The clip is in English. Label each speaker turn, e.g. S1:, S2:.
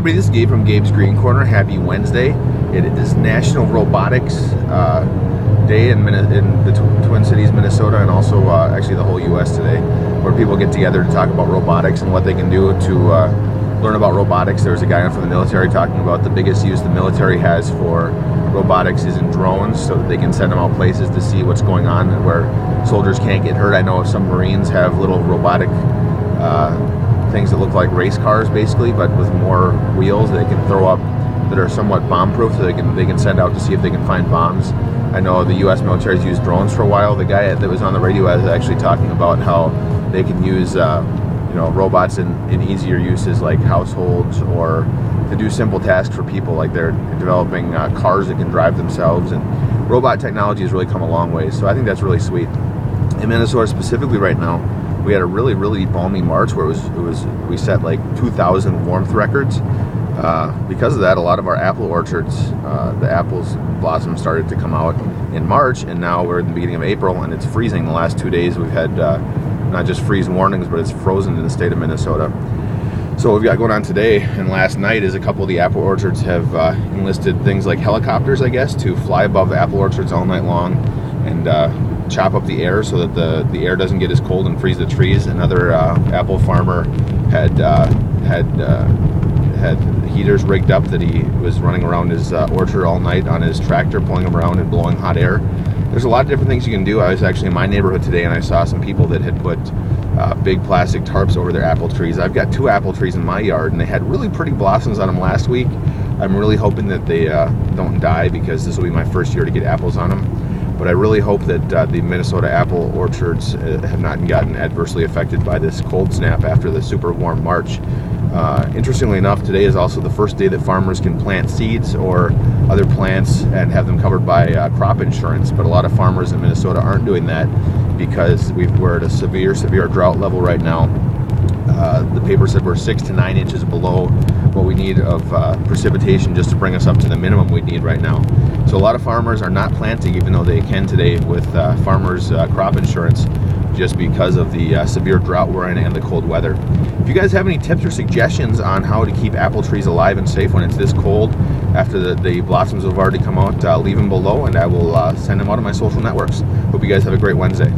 S1: everybody, this is Gabe from Gabe's Green Corner. Happy Wednesday. It is National Robotics Day in the Twin Cities, Minnesota, and also actually the whole U.S. today, where people get together to talk about robotics and what they can do to learn about robotics. There's a guy from the military talking about the biggest use the military has for robotics is in drones, so that they can send them out places to see what's going on and where soldiers can't get hurt. I know some Marines have little robotic things that look like race cars, basically, but with more wheels that they can throw up that are somewhat bomb-proof, so they can send out to see if they can find bombs. I know the U.S. military's used drones for a while. The guy that was on the radio was actually talking about how they can use robots in easier uses like households, or to do simple tasks for people, like they're developing cars that can drive themselves, and robot technology has really come a long way. So I think that's really sweet. In Minnesota specifically right now, we had a really, really balmy March where we set like 2,000 warmth records. Because of that, a lot of our apple orchards, the apples blossom started to come out in March, and now we're in the beginning of April and it's freezing. The last 2 days we've had not just freeze warnings, but it's frozen in the state of Minnesota. So what we've got going on today and last night is a couple of the apple orchards have enlisted things like helicopters, I guess, to fly above the apple orchards all night long and chop up the air so that the air doesn't get as cold and freeze the trees. Another apple farmer had heaters rigged up that he was running around his orchard all night on his tractor, pulling them around and blowing hot air. There's a lot of different things you can do. I was actually in my neighborhood today and I saw some people that had put big plastic tarps over their apple trees. I've got 2 apple trees in my yard and they had really pretty blossoms on them last week. I'm really hoping that they don't die, because this will be my first year to get apples on them. But I really hope that the Minnesota apple orchards have not gotten adversely affected by this cold snap after the super warm March. Interestingly enough, today is also the first day that farmers can plant seeds or other plants and have them covered by crop insurance. But a lot of farmers in Minnesota aren't doing that because we're at a severe drought level right now. The paper said we're 6 to 9 inches below what we need of precipitation just to bring us up to the minimum we need right now. So a lot of farmers are not planting, even though they can today with farmers' crop insurance, just because of the severe drought we're in and the cold weather. If you guys have any tips or suggestions on how to keep apple trees alive and safe when it's this cold after the blossoms have already come out, leave them below and I will send them out on my social networks. Hope you guys have a great Wednesday.